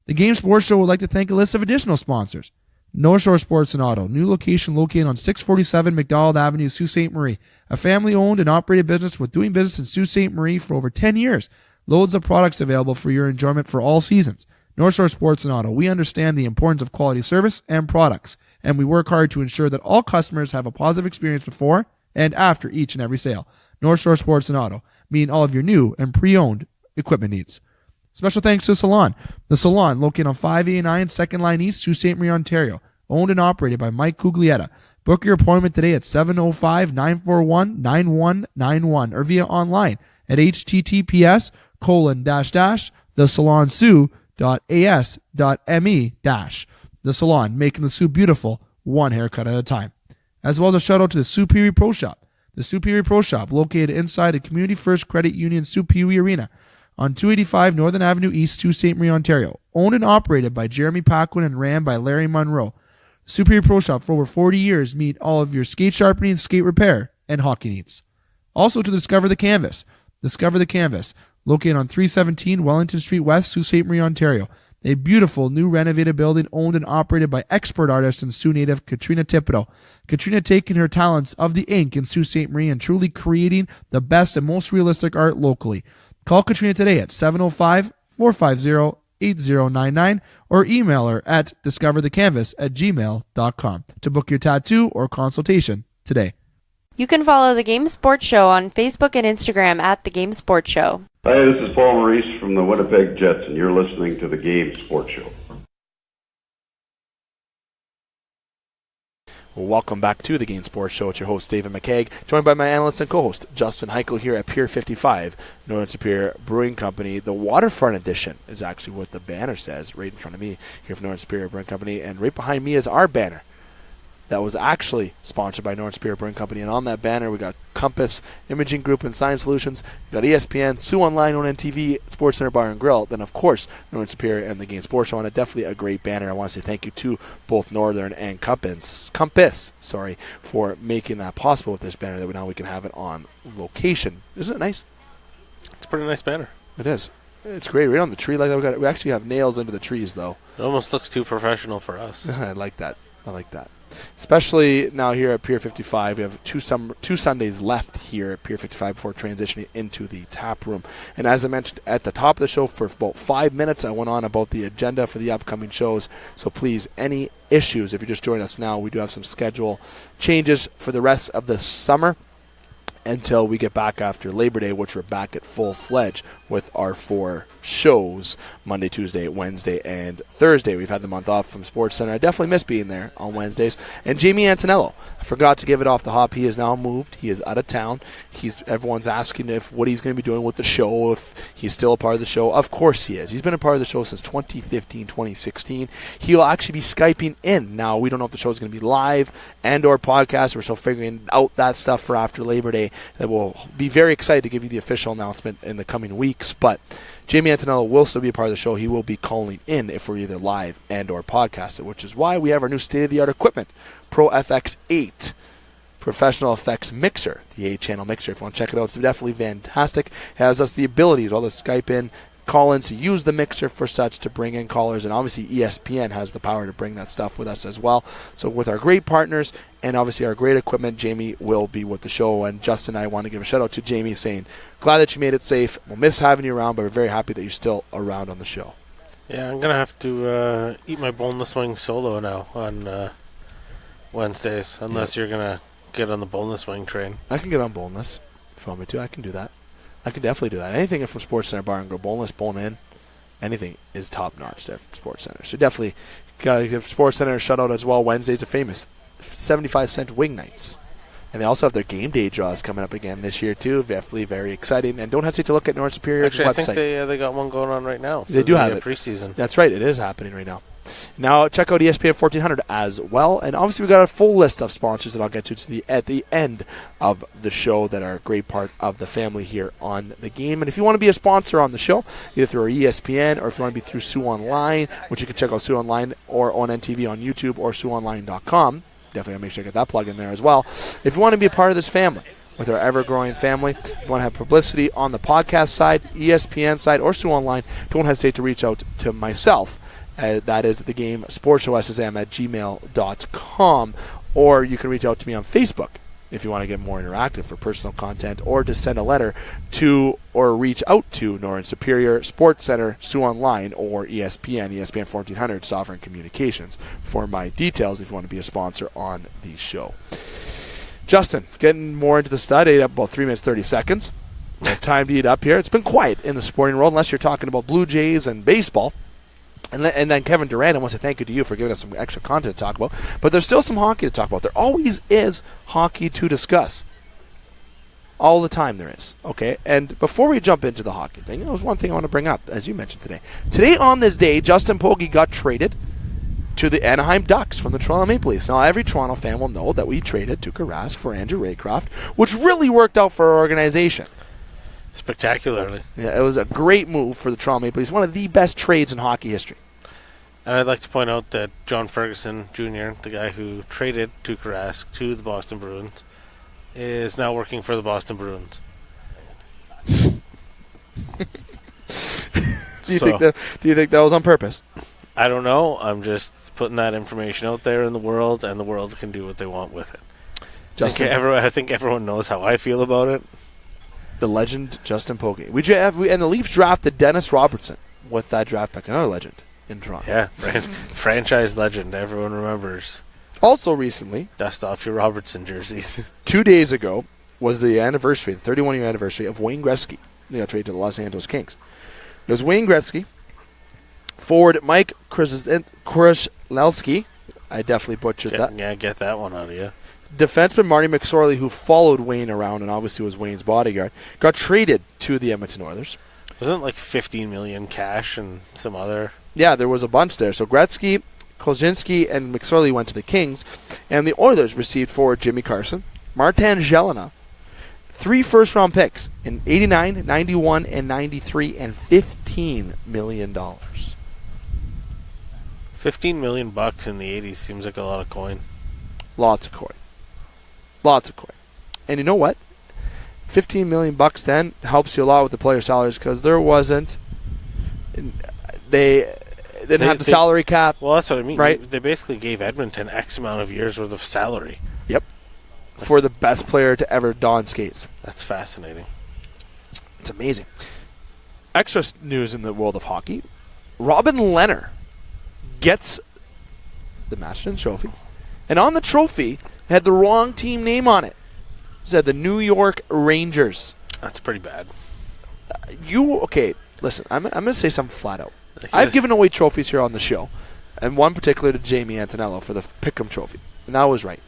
The Game Sports Show would like to thank a list of additional sponsors. North Shore Sports and Auto, new location located on 647 McDonald Avenue, Sault Ste. Marie. A family-owned and operated business with doing business in Sault Ste. Marie for over 10 years. Loads of products available for your enjoyment for all seasons. North Shore Sports and Auto, we understand the importance of quality service and products, and we work hard to ensure that all customers have a positive experience before and after each and every sale. North Shore Sports and Auto, meeting all of your new and pre-owned equipment needs. Special thanks to Salon. The Salon, located on 589 2nd Line East, Sault Ste. Marie, Ontario. Owned and operated by Mike Cuglietta. Book your appointment today at 705-941-9191 or via online at https://thesalonsioux.as.me-. The Salon, making the Sioux beautiful one haircut at a time. As well as a shout out to the Superior Pro Shop. The Superior Pro Shop, located inside the Community First Credit Union Superior Arena on 285 Northern Avenue East, Sault Ste. Marie, Ontario. Owned and operated by Jeremy Paquin and ran by Larry Monroe. Superior Pro Shop for over 40 years meet all of your skate sharpening, skate repair, and hockey needs. Also to Discover the Canvas. Discover the Canvas, located on 317 Wellington Street West, Sault Ste. Marie, Ontario. A beautiful new renovated building owned and operated by expert artist and Sioux native Katrina Thibodeau. Katrina taking her talents of the ink in Sault Ste. Marie and truly creating the best and most realistic art locally. Call Katrina today at 705-450-8099 or email her at discoverthecanvas@gmail.com to book your tattoo or consultation today. You can follow The Game Sports Show on Facebook and Instagram at The Game Sports Show. Hi, this is Paul Maurice from the Winnipeg Jets, and you're listening to The Game Sports Show. Well, welcome back to the Game Sports Show. It's your host, David McCaig, joined by my analyst and co-host, Justin Hykel, here at Pier 55, Northern Superior Brewing Company. The Waterfront Edition is actually what the banner says right in front of me here from Northern Superior Brewing Company, and right behind me is our banner that was actually sponsored by Northern Superior Brewing Company. And on that banner, we got Compass, Imaging Group and Science Solutions, we got ESPN, Sioux Online, ONN-TV, Sportscenter Bar and Grill, then, of course, Northern Superior and the Game Sports Show. And definitely a great banner. I want to say thank you to both Northern and Compass, for making that possible with this banner, that now we can have it on location. Isn't it nice? It's a pretty nice banner. It is. It's great. Right on the tree. Like we actually have nails into the trees, though. It almost looks too professional for us. I like that. Especially now here at Pier 55, we have two Sundays left here at Pier 55 before transitioning into the tap room. And as I mentioned at the top of the show, for about 5 minutes, I went on about the agenda for the upcoming shows. So please, any issues, if you're just joining us now, we do have some schedule changes for the rest of the summer until we get back after Labor Day, which we're back at full-fledged with our 4 shows, Monday, Tuesday, Wednesday, and Thursday. We've had the month off from Sportscenter. I definitely miss being there on Wednesdays. And Jamie Antonello, I forgot to give it off the hop. He is now moved. He is out of town. Everyone's asking what he's going to be doing with the show, if he's still a part of the show. Of course he is. He's been a part of the show since 2015, 2016. He'll actually be Skyping in. Now, we don't know if the show is going to be live and or podcast. We're still figuring out that stuff for after Labor Day. That will be very excited to give you the official announcement in the coming weeks. But Jamie Antonello will still be a part of the show. He will be calling in if we're either live and or podcasted, which is why we have our new state-of-the-art equipment, Pro FX 8 Professional Effects Mixer, the 8-channel mixer. If you want to check it out, it's definitely fantastic. It has us the ability to all the Skype in, call-ins, to use the mixer for such, to bring in callers, and obviously ESPN has the power to bring that stuff with us as well. So with our great partners and obviously our great equipment, Jamie will be with the show. And Justin and I want to give a shout out to Jamie, saying, glad that you made it safe. We'll miss having you around, but we're very happy that you're still around on the show. Yeah, I'm going to have to eat my boneless wing solo now on Wednesdays, unless you're going to get on the boneless wing train. I can get on boneless if you want me to. I can do that. I can definitely do that. Anything from Sportscenter Bar and Grill, boneless, bone-in, anything is top-notch there from Sportscenter. So definitely got to give Sportscenter a shout-out as well. Wednesdays are famous 75-cent wing nights. And they also have their game day draws coming up again this year, too. Definitely very exciting. And don't hesitate to look at North Superior's website. I think they got one going on right now. They do have it. Preseason. That's right. It is happening right now. Now, check out ESPN 1400 as well. And obviously, we've got a full list of sponsors that I'll get to at the end of the show that are a great part of the family here on the game. And if you want to be a sponsor on the show, either through our ESPN or if you want to be through Sioux Online, which you can check out Sioux Online or on NTV on YouTube or SiouxOnline.com. Definitely make sure to get that plug in there as well. If you want to be a part of this family, with our ever-growing family, if you want to have publicity on the podcast side, ESPN side, or Sioux Online, don't hesitate to reach out to myself. That is the Game Sports Show SSM at gmail.com. Or you can reach out to me on Facebook if you want to get more interactive for personal content, or just send a letter to or reach out to Northern Superior, Sportscenter, Sioux Online, or ESPN 1400, Sovereign Communications for my details if you want to be a sponsor on the show. Justin, getting more into the stud, ate up about 3 minutes, 30 seconds. We have time to eat up here. It's been quiet in the sporting world, unless you're talking about Blue Jays and baseball. And then Kevin Durant, I want to say thank you to you for giving us some extra content to talk about. But there's still some hockey to talk about. There always is hockey to discuss. All the time there is. Okay? And before we jump into the hockey thing, there's one thing I want to bring up, as you mentioned today. Today on this day, Justin Pogge got traded to the Anaheim Ducks from the Toronto Maple Leafs. Now, every Toronto fan will know that we traded Tuukka Rask for Andrew Raycroft, which really worked out for our organization. Spectacularly. Yeah, it was a great move for the Toronto Maple Leafs, one of the best trades in hockey history. And I'd like to point out that John Ferguson Jr., the guy who traded Tuukka Rask to the Boston Bruins, is now working for the Boston Bruins. Do you think that was on purpose? I don't know. I'm just putting that information out there in the world, and the world can do what they want with it. I think everyone knows how I feel about it. The legend Justin Pogge. And the Leafs drafted Dennis Robertson with that draft pick, another legend in Toronto. Yeah, franchise legend. Everyone remembers. Also recently, dust off your Robertson jerseys. 2 days ago was the anniversary, the 31-year anniversary of Wayne Gretzky. They got traded to the Los Angeles Kings. It was Wayne Gretzky, forward Mike Krasnelski. I definitely butchered that. Yeah, get that one out of you. Defenseman Marty McSorley, who followed Wayne around and obviously was Wayne's bodyguard, got traded to the Edmonton Oilers. Wasn't it like $15 million cash and some other? Yeah, there was a bunch there. So Gretzky, Kolzinski, and McSorley went to the Kings, and the Oilers received forward Jimmy Carson, Martin Jelena, 3 first-round picks in 89, 91, and 93, and $15 million. $15 million in the 80s seems like a lot of coin. Lots of coin. Lots of coin. And you know what? $15 million then helps you a lot with the player salaries because there wasn't. They didn't have the salary cap. Well, that's what I mean. Right? They basically gave Edmonton X amount of years worth of salary. Yep. For the best player to ever don skates. That's fascinating. It's amazing. Extra news in the world of hockey. Robin Lehner gets the Masterton Trophy. And on the trophy, it had the wrong team name on it. It said the New York Rangers. That's pretty bad. Okay, listen, I'm going to say something flat out. I've given away trophies here on the show, and one particular to Jamie Antonello for the Pick'em Trophy, and that was right.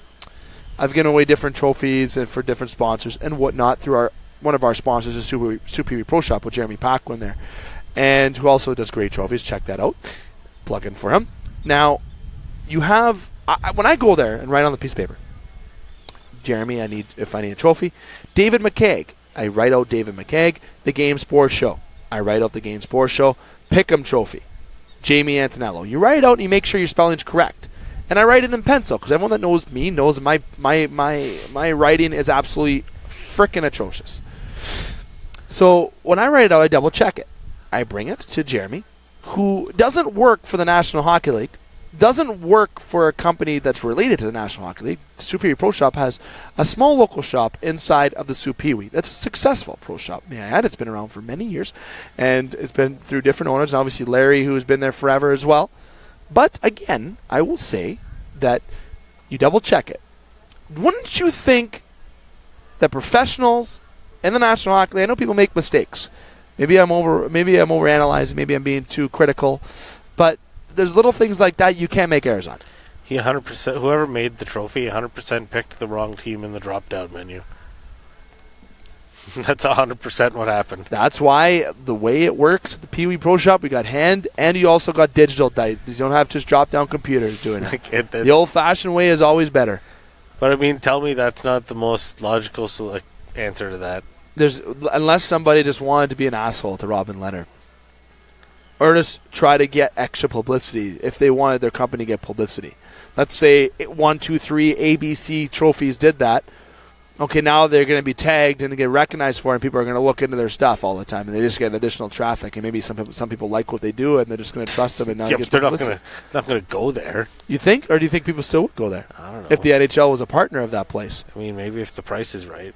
I've given away different trophies and for different sponsors and whatnot through one of our sponsors, the Superior Pro Shop with Jeremy Paquin there, and who also does great trophies. Check that out. Plug in for him. Now, you have, when I go there and write on the piece of paper, Jeremy, if I need a trophy. David McCaig, I write out David McCaig. The Game Sports Show, I write out the Game Sports Show. Pick'em Trophy, Jamie Antonello. You write it out and you make sure your spelling's correct. And I write it in pencil because everyone that knows me knows my writing is absolutely freaking atrocious. So when I write it out, I double check it. I bring it to Jeremy, who doesn't work for the National Hockey League, doesn't work for a company that's related to the National Hockey League. Superior Pro Shop has a small local shop inside of the Superior. That's a successful pro shop, may I add. It's been around for many years, and it's been through different owners, and obviously Larry, who's been there forever as well. But again, I will say that you double check it. Wouldn't you think that professionals in the National Hockey League, I know people make mistakes. Maybe I'm overanalyzing, maybe I'm being too critical, but there's little things like that you can't make errors on. He 100%. Whoever made the trophy 100% picked the wrong team in the drop-down menu. That's 100% what happened. That's why the way it works at the Pee Wee Pro Shop, we got hand and you also got digital. You don't have just drop-down computers doing it. The old-fashioned way is always better. But I mean, tell me that's not the most logical answer to that. Unless somebody just wanted to be an asshole to Robin Lehner. Or just try to get extra publicity if they wanted their company to get publicity. Let's say 1, 2, 3 ABC trophies did that. Okay, now they're going to be tagged and get recognized for it, and people are going to look into their stuff all the time, and they just get additional traffic. And maybe some people like what they do, and they're just going to trust them. And now but they're not going to go there. You think, or do you think people still would go there? I don't know. If the NHL was a partner of that place, I mean, maybe if the price is right.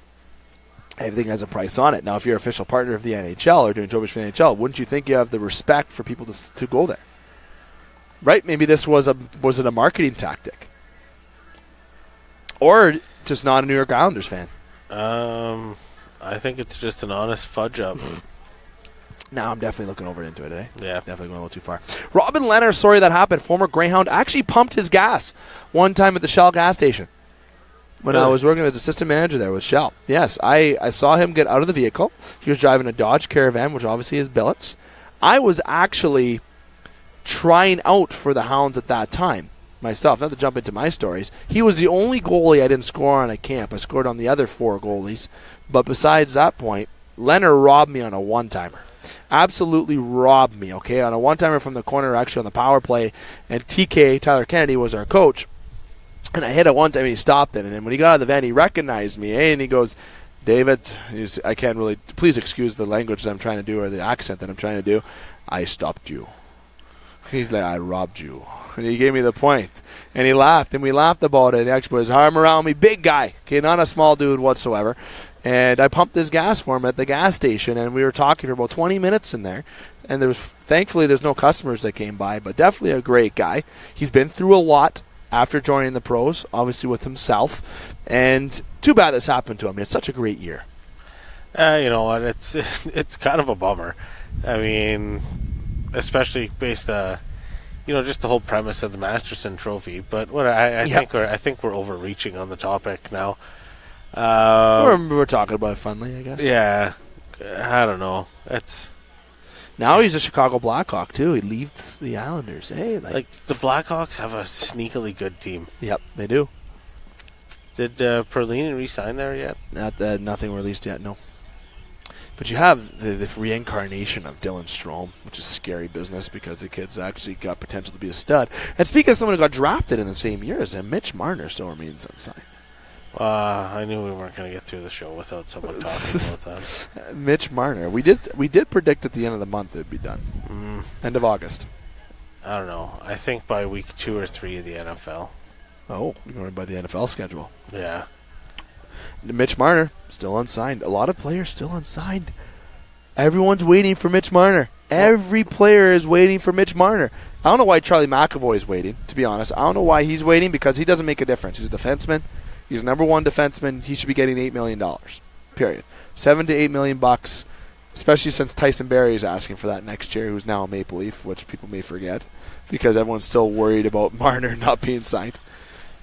Everything has a price on it. Now, if you're an official partner of the NHL or doing trophies for the NHL, wouldn't you think you have the respect for people to go there? Right? Maybe this was it a marketing tactic, or just not a New York Islanders fan? I think it's just an honest fudge up. Now I'm definitely looking over into it today. Yeah, definitely going a little too far. Robin Lehner, sorry that happened. Former Greyhound actually pumped his gas one time at the Shell gas station. When I was working as assistant manager there with Shell. Yes, I saw him get out of the vehicle. He was driving a Dodge Caravan, which obviously is billets. I was actually trying out for the Hounds at that time. Myself, not to jump into my stories, he was the only goalie I didn't score on at camp. I scored on the other 4 goalies. But besides that point, Lehner robbed me on a one-timer. Absolutely robbed me, okay? On a one-timer from the corner, actually on the power play. And TK, Tyler Kennedy, was our coach. And I hit it one time and he stopped it. And then when he got out of the van, he recognized me, and he goes, David, I can't really, please excuse the language that I'm trying to do or the accent that I'm trying to do. I stopped you. He's like, I robbed you. And he gave me the point. And he laughed, and we laughed about it. He actually put his arm around me. Big guy, okay, not a small dude whatsoever. And I pumped his gas for him at the gas station, and we were talking for about 20 minutes in there. And thankfully there's no customers that came by, but definitely a great guy. He's been through a lot after joining the pros, obviously with himself. And too bad this happened to him. It's such a great year. You know what? It's kind of a bummer. I mean, especially based just the whole premise of the Masterson Trophy. But what I think we're overreaching on the topic now. We're talking about it funnily, I guess. Yeah, I don't know. Now he's a Chicago Blackhawk too. He leaves the Islanders. Hey, like the Blackhawks have a sneakily good team. Yep, they do. Did Perlini re-sign there yet? Nothing released yet. No. But you have the reincarnation of Dylan Strome, which is scary business because the kid's actually got potential to be a stud. And speaking of someone who got drafted in the same year as him, Mitch Marner still remains unsigned. I knew we weren't going to get through the show without someone talking about that. Mitch Marner. We did predict at the end of the month it would be done. End of August. I don't know. I think by week 2 or 3 of the NFL. Oh, you're going by the NFL schedule. Yeah. Mitch Marner, still unsigned. A lot of players still unsigned. Everyone's waiting for Mitch Marner. Every player is waiting for Mitch Marner. I don't know why Charlie McAvoy is waiting, to be honest. I don't know why he's waiting, because he doesn't make a difference. He's a defenseman. He's number 1 defenseman. He should be getting $8 million, period. $7 to $8 million, especially since Tyson Barrie is asking for that next year, who's now a Maple Leaf, which people may forget, because everyone's still worried about Marner not being signed.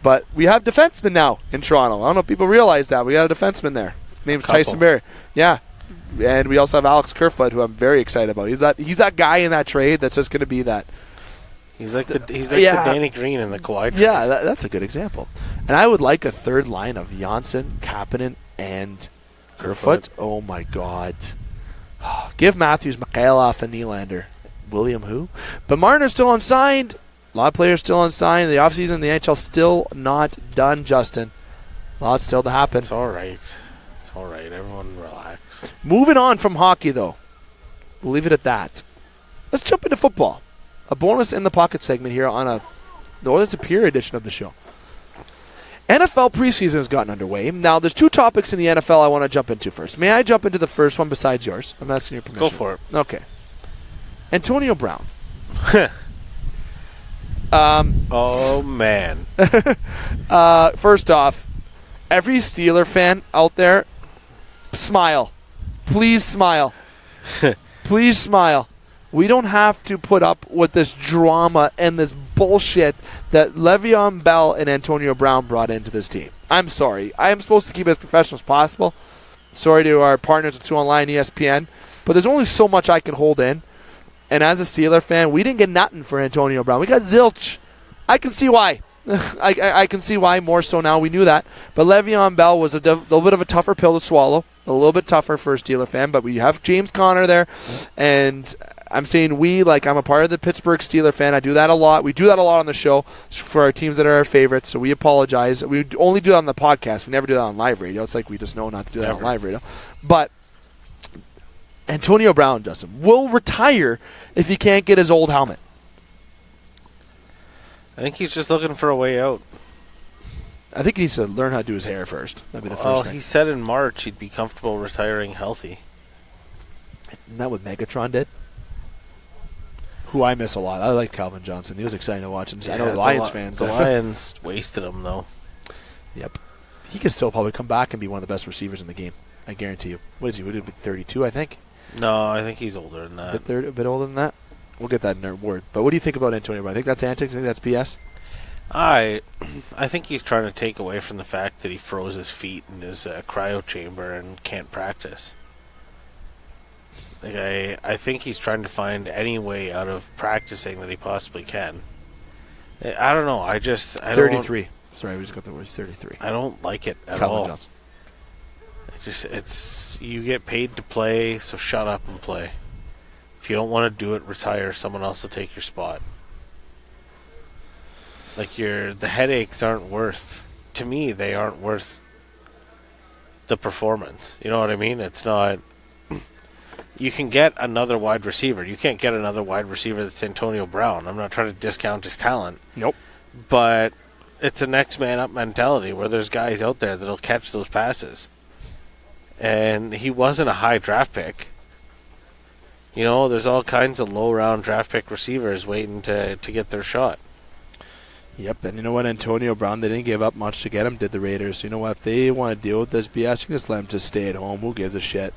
But we have defensemen now in Toronto. I don't know if people realize that. We got a defenseman there. Name's Tyson Barrie. Yeah. And we also have Alex Kerfoot, who I'm very excited about. He's that guy in that trade that's just going to be that. He's like the Danny Green in the Kawhi trade. Yeah, that's a good example. And I would like a third line of Janssen, Kapanen, and Kerfoot. Oh, my God. Give Matthews, Mikhailov, and Nylander. William who? But Marner's still unsigned. A lot of players still unsigned. The offseason, the NHL still not done, Justin. A lot still to happen. It's all right. It's all right. Everyone relax. Moving on from hockey, though. We'll leave it at that. Let's jump into football. A bonus in the pocket segment here on it's a Pier edition of the show. NFL preseason has gotten underway. Now, there's 2 topics in the NFL I want to jump into first. May I jump into the first one besides yours? I'm asking your permission. Go for it. Okay. Antonio Brown. Oh, man. First off, every Steeler fan out there, smile. Please smile. Please smile. We don't have to put up with this drama and this bullshit that Le'Veon Bell and Antonio Brown brought into this team. I'm sorry. I am supposed to keep it as professional as possible. Sorry to our partners at 2 Online, ESPN. But there's only so much I can hold in. And as a Steeler fan, we didn't get nothing for Antonio Brown. We got zilch. I can see why. I can see why more so now. We knew that. But Le'Veon Bell was a little bit of a tougher pill to swallow. A little bit tougher for a Steeler fan. But we have James Conner there. And I'm saying I'm a part of the Pittsburgh Steeler fan. I do that a lot. We do that a lot on the show for our teams that are our favorites. So we apologize. We only do that on the podcast. We never do that on live radio. It's like we just know not to do that on live radio. But Antonio Brown, Justin, will retire if he can't get his old helmet. I think he's just looking for a way out. I think he needs to learn how to do his hair first. That'd be the first thing. He said in March he'd be comfortable retiring healthy. Isn't that what Megatron did? Who I miss a lot. I like Calvin Johnson. He was exciting to watch. And I know Lions fans. The Lions wasted him, though. Yep. He could still probably come back and be one of the best receivers in the game. I guarantee you. What is he? Would he be 32, I think? No, I think he's older than that. A bit older than that? We'll get that in our word. But what do you think about Antonio Brown? I think that's antics. I think that's BS. I think he's trying to take away from the fact that he froze his feet in his cryo chamber and can't practice. Like I think he's trying to find any way out of practicing that he possibly can. I don't know. I 33. Sorry, we just got the word 33. I don't like it at Calvin all. Johnson. It's you get paid to play, so shut up and play. If you don't want to do it, retire. Someone else will take your spot. Like the headaches aren't worth. To me, they aren't worth the performance. You know what I mean? It's not. You can get another wide receiver. You can't get another wide receiver that's Antonio Brown. I'm not trying to discount his talent. Nope. But it's a next man up mentality where there's guys out there that'll catch those passes. And he wasn't a high draft pick. You know, there's all kinds of low-round draft pick receivers waiting to get their shot. Yep, and you know what? Antonio Brown, they didn't give up much to get him, did the Raiders. You know what? If they want to deal with this BS, you can just let him just stay at home. Who gives a shit?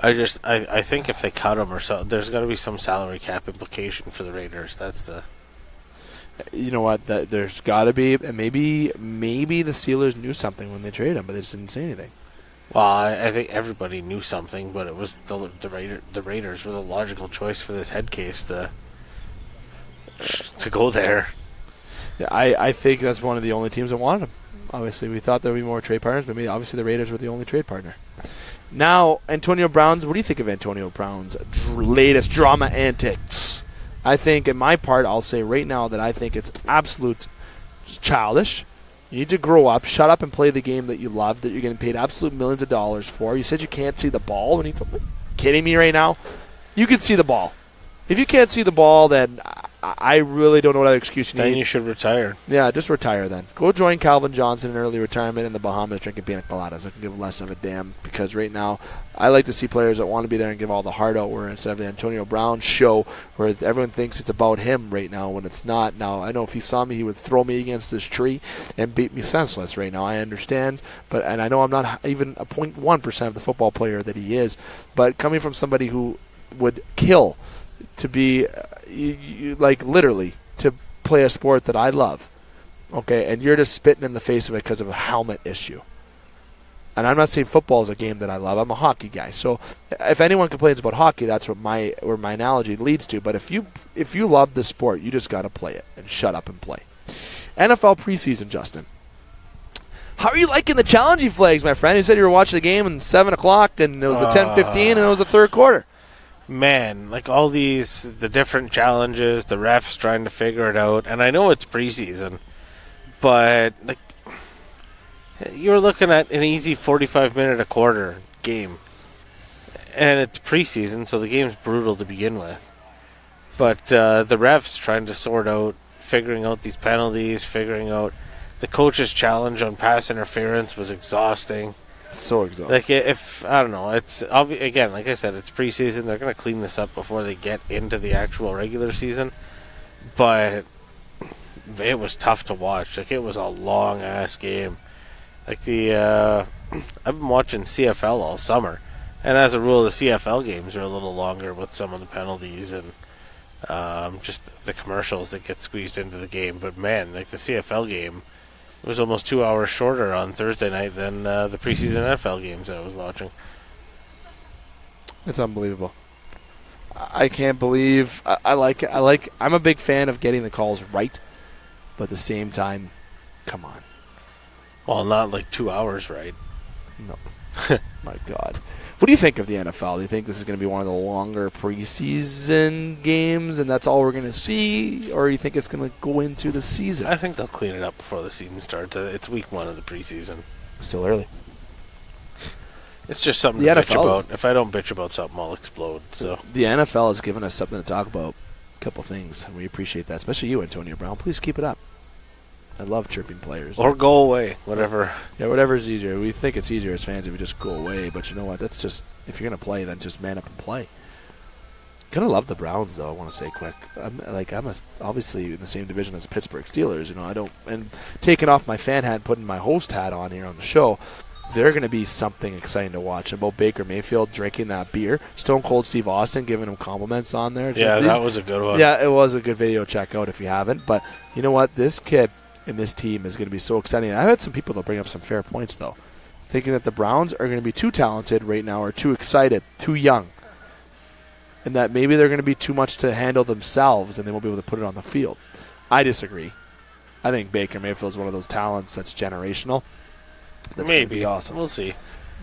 I think if they cut him or so, there's got to be some salary cap implication for the Raiders. That's the... You know what? There's got to be, and maybe the Steelers knew something when they traded him, but they just didn't say anything. Well, I think everybody knew something, but it was the Raiders were the logical choice for this head case to go there. Yeah, I think that's one of the only teams that wanted him. Obviously, we thought there would be more trade partners, but obviously the Raiders were the only trade partner. Now, Antonio Brown's, what do you think of Antonio Brown's latest drama antics? I think, in my part, I'll say right now that I think it's absolute childish. You need to grow up, shut up, and play the game that you love, that you're getting paid absolute millions of dollars for. You said you can't see the ball. Are you kidding me right now? You can see the ball. If you can't see the ball, then I really don't know what other excuse you need. Then you should retire. Yeah, just retire then. Go join Calvin Johnson in early retirement in the Bahamas drinking pina coladas. I can give less of a damn because right now I like to see players that want to be there and give all the heart out where instead of the Antonio Brown show where everyone thinks it's about him right now when it's not. Now, I know if he saw me, he would throw me against this tree and beat me senseless right now. I understand, and I know I'm not even a 0.1% of the football player that he is, but coming from somebody who would kill to be, like literally, to play a sport that I love, okay, and you're just spitting in the face of it because of a helmet issue. And I'm not saying football is a game that I love. I'm a hockey guy. So if anyone complains about hockey, that's what where my analogy leads to. But if you love the sport, you just got to play it and shut up and play. NFL preseason, Justin. How are you liking the challenging flags, my friend? You said you were watching the game at 7 o'clock, and it was a 10:15, and it was the third quarter. Man, like all the different challenges, the refs trying to figure it out, and I know it's preseason, but like you're looking at an easy 45-minute a quarter game, and it's preseason, so the game's brutal to begin with. But the refs trying to sort out, figuring out these penalties, figuring out the coach's challenge on pass interference was exhausting. So exhausting. Like if I don't know, it's again, like I said, it's preseason. They're going to clean this up before they get into the actual regular season. But it was tough to watch. Like it was a long ass game. Like I've been watching CFL all summer, and as a rule, the CFL games are a little longer with some of the penalties and just the commercials that get squeezed into the game. But man, like the CFL game. It was almost 2 hours shorter on Thursday night than the preseason NFL games that I was watching. It's unbelievable. I can't believe. I like. I'm a big fan of getting the calls right, but at the same time, come on. Well, not like 2 hours right. No. My God. What do you think of the NFL? Do you think this is going to be one of the longer preseason games and that's all we're going to see? Or do you think it's going to go into the season? I think they'll clean it up before the season starts. It's week 1 of the preseason. Still early. It's just something to bitch about. If I don't bitch about something, I'll explode. So the NFL has given us something to talk about. A couple things, and we appreciate that. Especially you, Antonio Brown. Please keep it up. I love chirping players. Or go away, whatever. Yeah, whatever's easier. We think it's easier as fans if we just go away, but you know what? That's just, if you're going to play, then just man up and play. Kind of love the Browns, though, I want to say quick. I'm obviously in the same division as Pittsburgh Steelers. You know, and taking off my fan hat and putting my host hat on here on the show, they're going to be something exciting to watch. About Baker Mayfield drinking that beer, Stone Cold Steve Austin giving him compliments on there. Yeah, that was a good one. Yeah, it was a good video. Check out if you haven't. But you know what? This kid and this team is going to be so exciting. I've had some people that bring up some fair points, though. thinking that the Browns are going to be too talented right now, or too excited, too young, and that maybe they're going to be too much to handle themselves and they won't be able to put it on the field. I disagree. I think Baker Mayfield's one of those talents that's generational. That's going to be awesome. We'll see.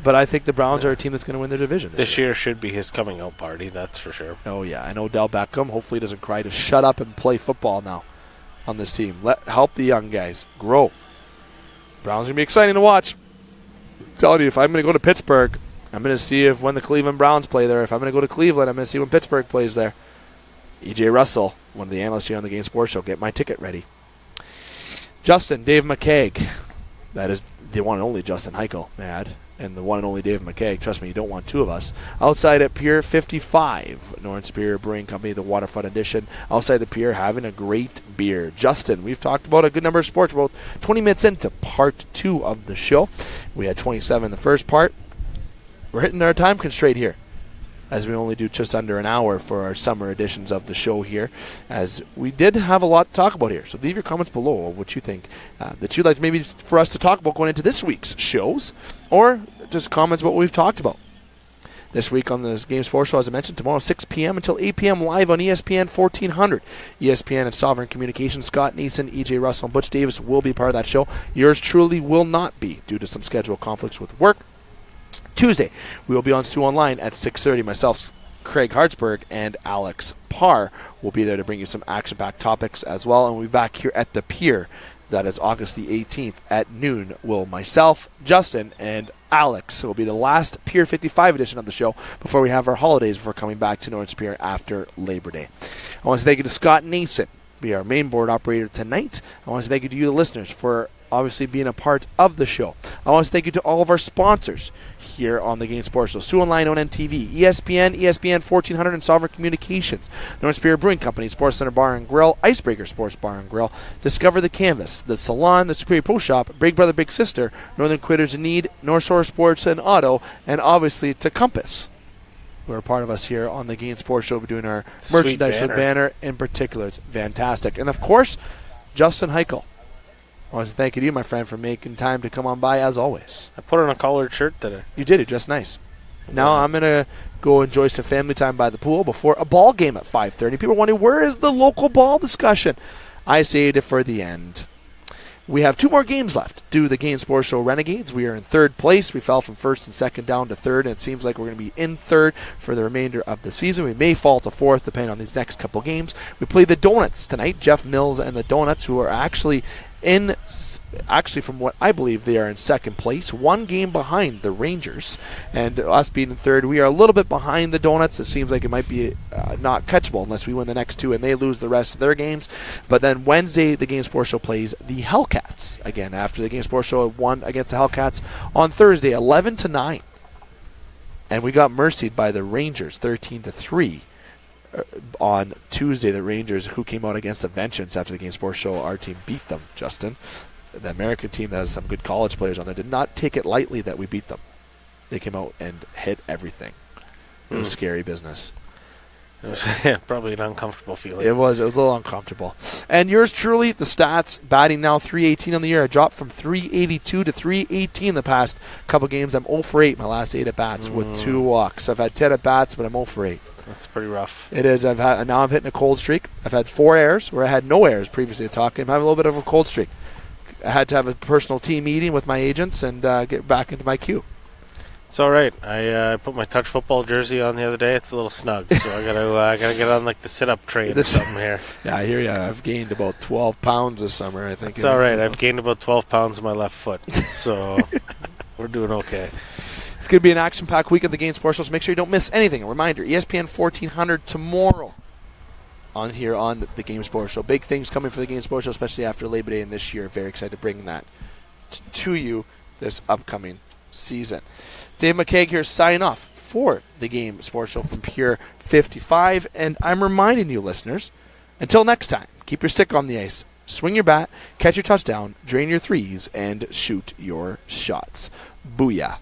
But I think the Browns are a team that's going to win their division this year. Should be his coming out party, that's for sure. Oh, yeah. I know Odell Beckham hopefully doesn't cry to shut up and play football now on this team. Help the young guys grow. Browns are going to be exciting to watch. I'm telling you, if I'm going to go to Pittsburgh, I'm going to see if when the Cleveland Browns play there. If I'm going to go to Cleveland, I'm going to see when Pittsburgh plays there. E.J. Russell, one of the analysts here on the Game Sports Show, get my ticket ready. Justin, Dave McCaig. That is the one and only Justin Hykel, Mad. And the one and only Dave McCaig. Trust me, you don't want two of us. Outside at Pier 55, Northern Superior Brewing Company, the Waterfront Edition. Outside the Pier, having a great beer. Justin, we've talked about a good number of sports. We're about 20 minutes into part 2 of the show. We had 27 in the first part. We're hitting our time constraint here, as we only do just under an hour for our summer editions of the show here, as we did have a lot to talk about here. So leave your comments below of what you think that you'd like maybe for us to talk about going into this week's shows, or just comments about what we've talked about. This week on the Game Sports Show, as I mentioned, tomorrow 6 p.m. until 8 p.m. live on ESPN 1400. ESPN and Sovereign Communications, Scott Neeson, E.J. Russell, and Butch Davis will be part of that show. Yours truly will not be, due to some schedule conflicts with work. Tuesday, we will be on Sioux Online at 6:30. Myself, Craig Hartsburg, and Alex Parr will be there to bring you some action-packed topics as well. And we'll be back here at the Pier. That is August the 18th at noon. Will myself, Justin, and Alex will be the last Pier 55 edition of the show before we have our holidays before coming back to Northern Superior after Labor Day. I want to thank you to Scott Nason, be our main board operator tonight. I want to thank you to you, the listeners, for obviously being a part of the show. I want to thank you to all of our sponsors here on the Game Sports Show. Sioux Online, ONN TV, ESPN, ESPN 1400, and Sovereign Communications, Northern Superior Brewing Company, Sportscenter Bar and Grill, Icebreaker Sports Bar and Grill, Discover the Canvas, The Salon, The Superior Pro Shop, Big Brother Big Sister, Northern Quitters in Need, North Shore Sports and Auto, and obviously to Compass, who are a part of us here on the Game Sports Show. We're doing our merchandise with banner in particular. It's fantastic. And of course, Justin Hykel. I want to thank you, my friend, for making time to come on by, as always. I put on a collared shirt today. You did. It dressed nice. Now I'm going to go enjoy some family time by the pool before a ball game at 5:30. People are wondering, where is the local ball discussion? I saved it for the end. We have 2 more games left. Do the Game Sports Show Renegades. We are in 3rd place. We fell from 1st and 2nd down to 3rd, and it seems like we're going to be in 3rd for the remainder of the season. We may fall to 4th depending on these next couple games. We play the Donuts tonight. Jeff Mills and the Donuts, who are actually from what I believe, they are in 2nd place, 1 game behind the Rangers, and us being in 3rd, we are a little bit behind the Donuts. It seems like it might be not catchable unless we win the next 2 and they lose the rest of their games. But then Wednesday, the Game Sports Show plays the Hellcats again after the Game Sports Show won against the Hellcats on Thursday, 11-9, and we got mercied by the Rangers, 13-3. On Tuesday, the Rangers, who came out against the Vengeance after the Game Sports Show, our team beat them, Justin. The American team that has some good college players on there did not take it lightly that we beat them. They came out and hit everything. It was scary business. It was probably an uncomfortable feeling. It was a little uncomfortable. And yours truly, the stats, batting now .318 on the year. I dropped from .382 to .318 the past couple games. I'm 0 for 8 my last 8 at-bats with 2 walks. I've had 10 at-bats, but I'm 0 for 8. That's pretty rough. It is. Now I'm hitting a cold streak. I've had 4 errors where I had no errors previously talking. I'm having a little bit of a cold streak. I had to have a personal team meeting with my agents and get back into my queue. It's all right. I put my touch football jersey on the other day. It's a little snug, so I gotta get on like the sit-up train or something here. Yeah, I hear you. I've gained about 12 pounds this summer, I think. It's all right. I've gained about 12 pounds on my left foot, so we're doing okay. It's going to be an action-packed week of the Game Sports Show, so make sure you don't miss anything. A reminder, ESPN 1400 tomorrow on here on the Game Sports Show. Big things coming for the Game Sports Show, especially after Labor Day and this year. Very excited to bring that to you this upcoming season. Dave McCaig here signing off for the Game Sports Show from Pier 55, and I'm reminding you, listeners, until next time, keep your stick on the ice, swing your bat, catch your touchdown, drain your threes, and shoot your shots. Booyah.